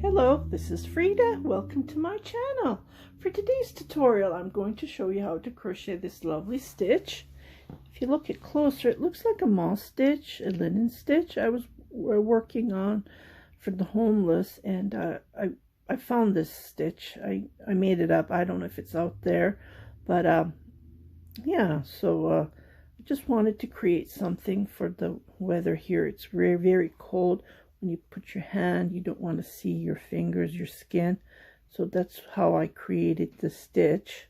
Hello, this is Frida. Welcome to my channel. For today's tutorial, I'm going to show you how to crochet this lovely stitch. If you look it closer, it looks like a moss stitch, a linen stitch I was working on for the homeless, and I found this stitch. I made it up. I don't know if it's out there, but yeah, so I just wanted to create something for the weather here. It's very, very cold. When you put your hand, you don't want to see your fingers, your skin. So that's how I created the stitch.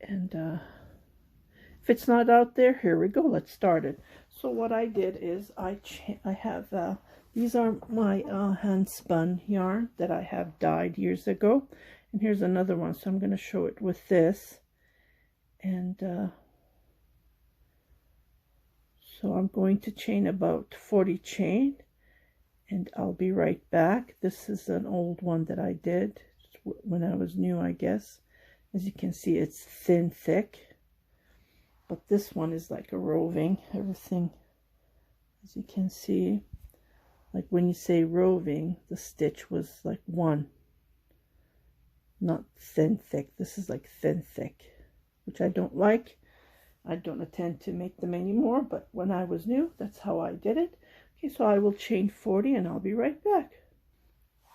And if it's not out there, here we go. Let's start it. So what I did is I have these are my hand spun yarn that I have dyed years ago. And here's another one. So I'm going to show it with this. And so I'm going to chain about 40 chain. And I'll be right back. This is an old one that I did when I was new, I guess. As you can see, it's thin, thick. But this one is like a roving. Everything, as you can see, like when you say roving, the stitch was like one. Not thin, thick. This is like thin, thick, which I don't like. I don't intend to make them anymore, but when I was new, that's how I did it. Okay, so I will chain 40 and I'll be right back.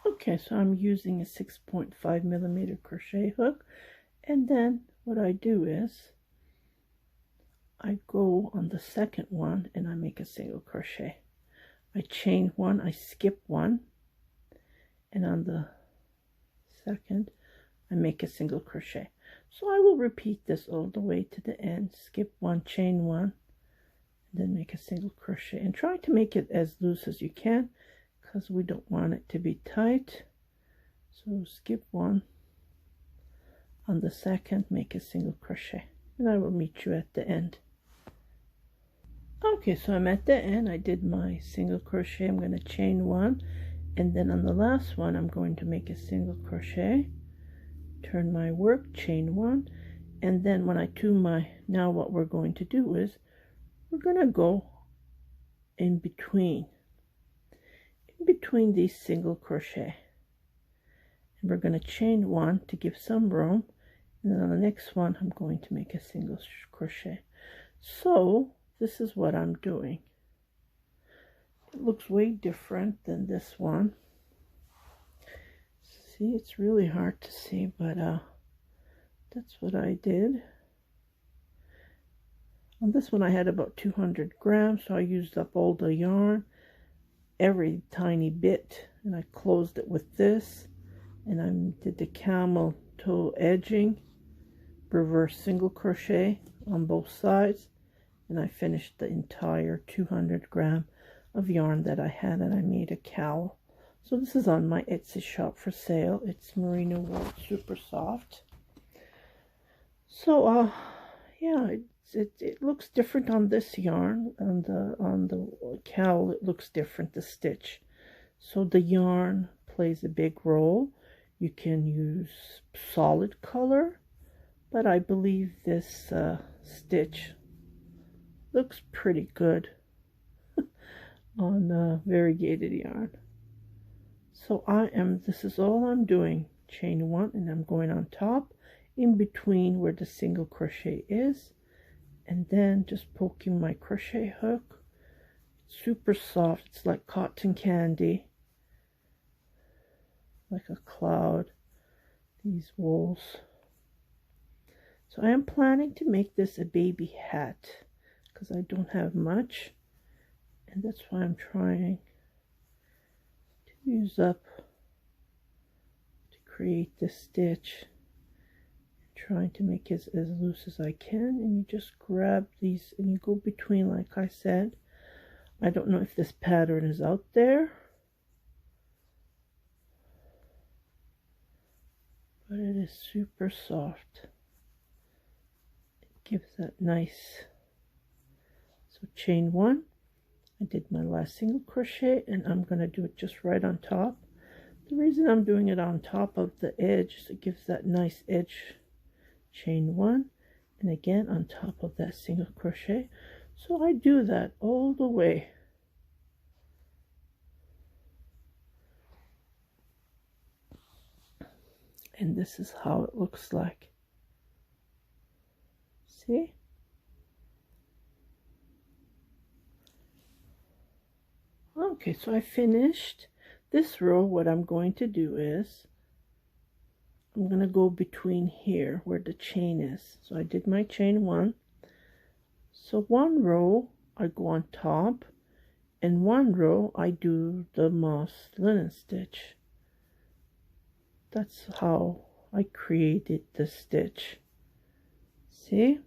Okay, so I'm using a 6.5 millimeter crochet hook, and then what I do is I go on the second one and I make a single crochet. I chain one, I skip one, and on the second I make a single crochet. So I will repeat this all the way to the end. Skip one, chain one, then make a single crochet, and try to make it as loose as you can because we don't want it to be tight. So skip one, on the second make a single crochet, and I will meet you at the end. Okay, so I'm at the end. I did my single crochet. I'm going to chain one, and then on the last one I'm going to make a single crochet, turn my work, chain one, and then when I do my, now what we're going to do is we're going to go in between these single crochet, and we're going to chain one to give some room, and then on the next one I'm going to make a single crochet. So this is what I'm doing. It looks way different than this one. See, it's really hard to see, but that's what I did. On this one I had about 200 grams, so I used up all the yarn, every tiny bit, and I closed it with this, and I did the camel toe edging, reverse single crochet on both sides, and I finished the entire 200 gram of yarn that I had, and I made a cowl. So this is on my Etsy shop for sale. It's merino wool, super soft. So yeah, it looks different on this yarn. On the cowl it looks different, the stitch. So the yarn plays a big role. You can use solid color, but I believe this stitch looks pretty good on variegated yarn. So this is all I'm doing. Chain one, and I'm going on top in between where the single crochet is, and then just poking my crochet hook. It's super soft. It's like cotton candy, like a cloud, these wools. So I am planning to make this a baby hat because I don't have much, and that's why I'm trying to use up to create this stitch. Trying to make it as loose as I can, and you just grab these and you go between, like I said. I don't know if this pattern is out there, but it is super soft. It gives that nice. So chain one, I did my last single crochet, and I'm going to do it just right on top. The reason I'm doing it on top of the edge is it gives that nice edge. Chain one, and again on top of that single crochet. So I do that all the way And this is how it looks like. See? Okay, so I finished this row. What I'm going to do is I'm going to go between here where the chain is. So I did my chain 1. So one row I go on top, and one row I do the moss linen stitch. That's how I created the stitch. See?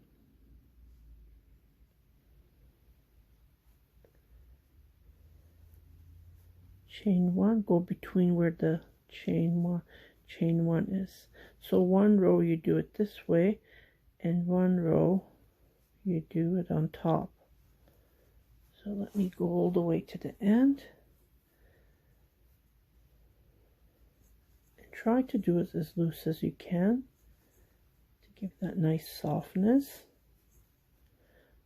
Chain 1, go between where the chain 1 is. So one row you do it this way, and one row you do it on top. So let me go all the way to the end. And try to do it as loose as you can to give that nice softness.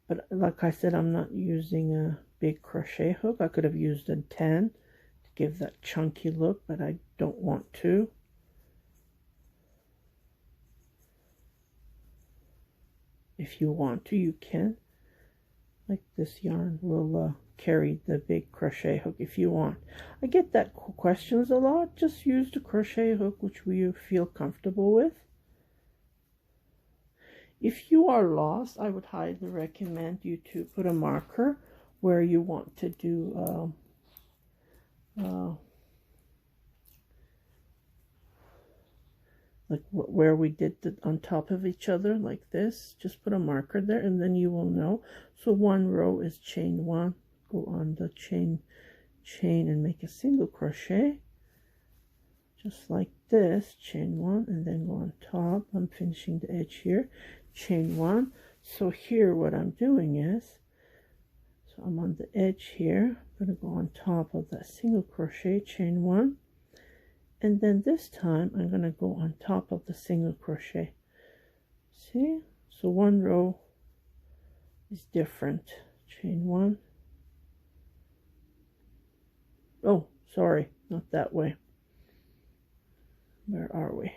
But like I said, I'm not using a big crochet hook. I could have used a 10 to give that chunky look, but I don't want to. If you want to, you can. Like this yarn will carry the big crochet hook if you want. I get that questions a lot. Just use the crochet hook which you feel comfortable with. If you are lost, I would highly recommend you to put a marker where you want to do like where we did the on top of each other like this. Just put a marker there and then you will know. So one row is chain 1, go on the chain and make a single crochet just like this, chain 1, and then go on top. I'm finishing the edge here, chain 1. So here what I'm doing is, so I'm on the edge here, I'm going to go on top of that single crochet, chain 1, and then this time I'm going to go on top of the single crochet. See? So one row is different. Chain 1. Oh, sorry, not that way. Where are we?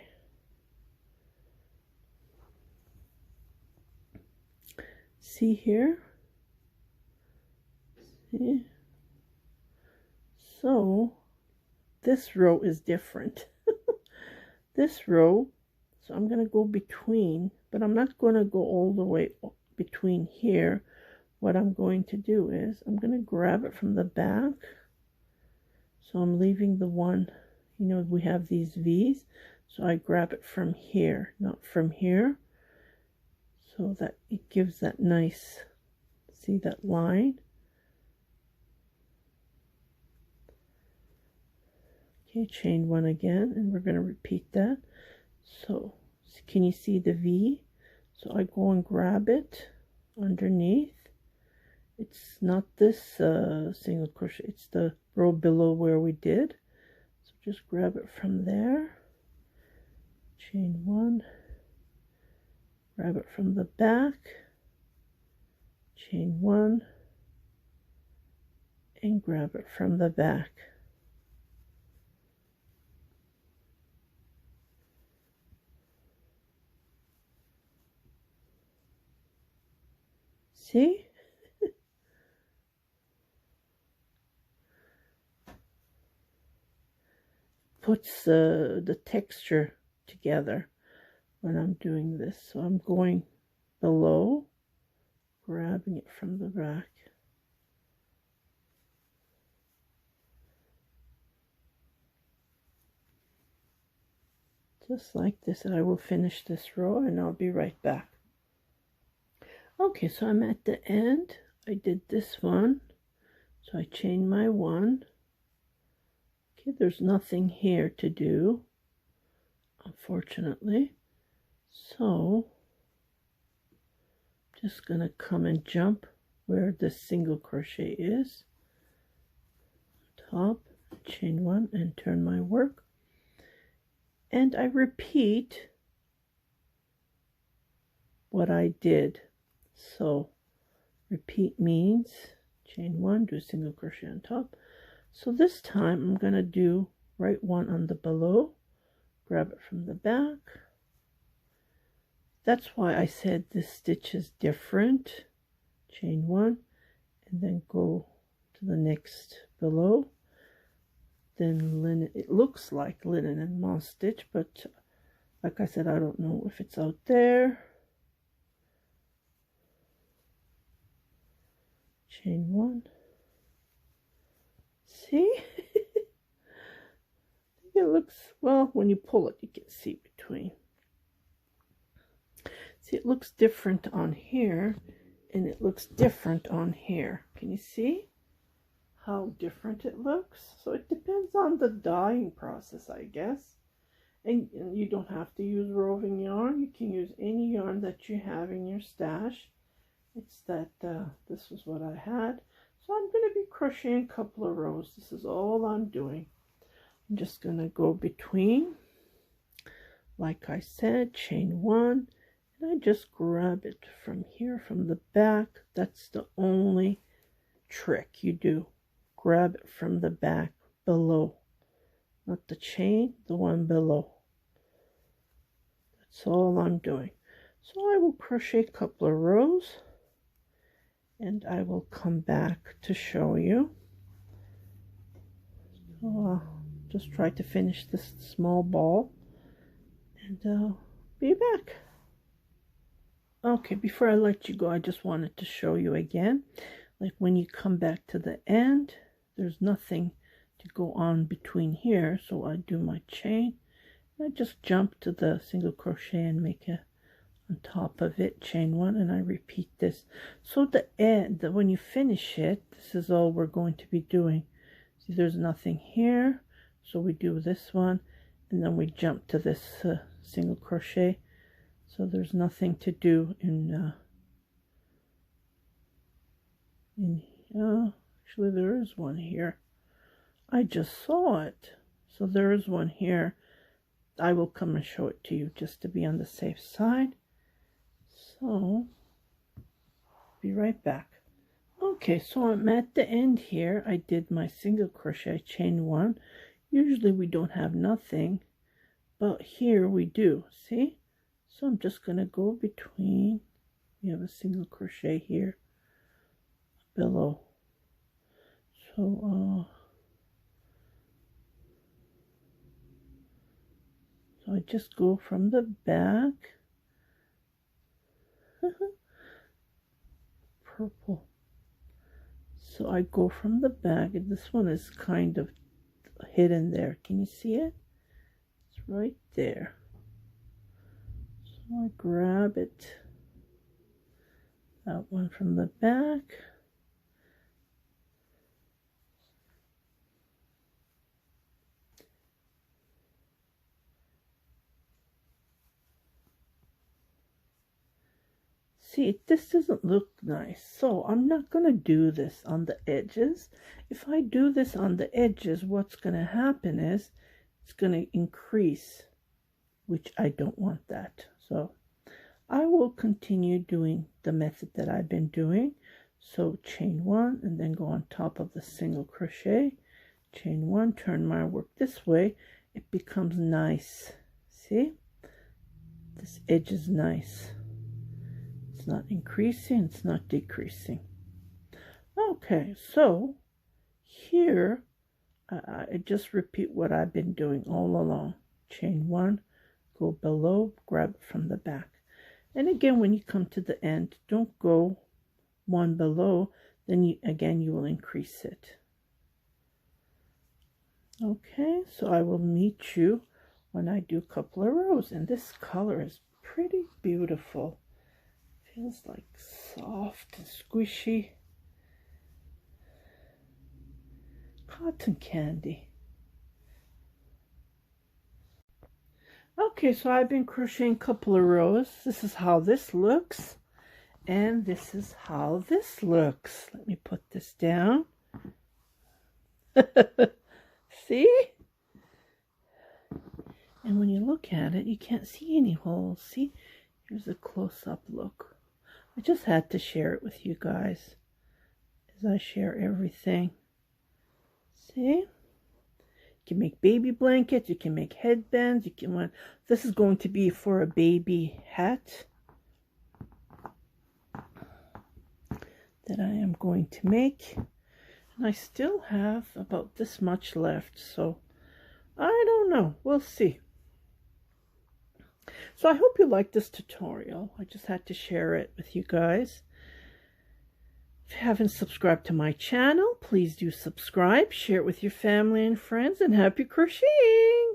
See here? See? So this row is different. This row, so I'm going to go between, but I'm not going to go all the way between here. What I'm going to do is I'm going to grab it from the back. So I'm leaving the one, you know, we have these V's, so I grab it from here, not from here, so that it gives that nice, see that line? Okay, chain 1 again, and we're going to repeat that. So can you see the V? So I go and grab it underneath. It's not this single crochet, it's the row below where we did. So just grab it from there, chain 1, grab it from the back, chain 1, and grab it from the back. See? Puts the texture together when I'm doing this. So I'm going below, grabbing it from the back. Just like this, and I will finish this row and I'll be right back. Okay, so I'm at the end. I did this one, so I chain my 1. Okay, there's nothing here to do, unfortunately. So I'm just gonna come and jump where the single crochet is, top, chain 1, and turn my work. And I repeat what I did. So repeat means chain 1, do a single crochet on top. So this time I'm going to do right 1 on the below, grab it from the back. That's why I said this stitch is different. Chain 1 and then go to the next below. Then linen, it looks like linen and moss stitch, but like I said, I don't know if it's out there. Chain 1. See? It looks, well, when you pull it, you can see between. See, it looks different on here, and it looks different on here. Can you see how different it looks? So it depends on the dyeing process, I guess. And you don't have to use roving yarn. You can use any yarn that you have in your stash. It's that this was what I had. So I'm going to be crocheting a couple of rows. This is all I'm doing. I'm just going to go between, like I said, chain 1. And I just grab it from here, from the back. That's the only trick you do. Grab it from the back below. Not the chain, the one below. That's all I'm doing. So I will crochet a couple of rows. And I will come back to show you. So I'll just try to finish this small ball. And I'll be back. Okay, before I let you go, I just wanted to show you again. Like when you come back to the end, there's nothing to go on between here. So I do my chain. I just jump to the single crochet and make a on top of it, chain 1, and I repeat this. So the end, when you finish it, this is all we're going to be doing. See, there's nothing here. So we do this one, and then we jump to this single crochet. So there's nothing to do in actually there is one here. I just saw it. So there is one here. I will come and show it to you just to be on the safe side. So be right back. Okay, so I'm at the end here. I did my single crochet, chain 1. Usually we don't have nothing, but here we do. See? So I'm just going to go between. We have a single crochet here below. So so I just go from the back. Purple. So I go from the back, and this one is kind of hidden there. Can you see it? It's right there. So I grab it, that one from the back. See, this doesn't look nice, so I'm not going to do this on the edges. If I do this on the edges, what's going to happen is it's going to increase, which I don't want that. So I will continue doing the method that I've been doing. So chain 1 and then go on top of the single crochet, chain 1, turn my work this way, it becomes nice. See, this edge is nice. It's not increasing, it's not decreasing. Okay, so here I just repeat what I've been doing all along. Chain 1, go below, grab it from the back. And again, when you come to the end, don't go one below, then you will increase it. Okay, so I will meet you when I do a couple of rows. And this color is pretty beautiful. Feels like soft and squishy. Cotton candy. Okay, so I've been crocheting a couple of rows. This is how this looks. And this is how this looks. Let me put this down. See? And when you look at it, you can't see any holes. See? Here's a close-up look. I just had to share it with you guys as I share everything. See? can make baby blankets, you can make headbands, you can want, this is going to be for a baby hat that I am going to make. And I still have about this much left, so I don't know, we'll see. So I hope you liked this tutorial. I just had to share it with you guys. If you haven't subscribed to my channel, please do subscribe, share it with your family and friends, and happy crocheting!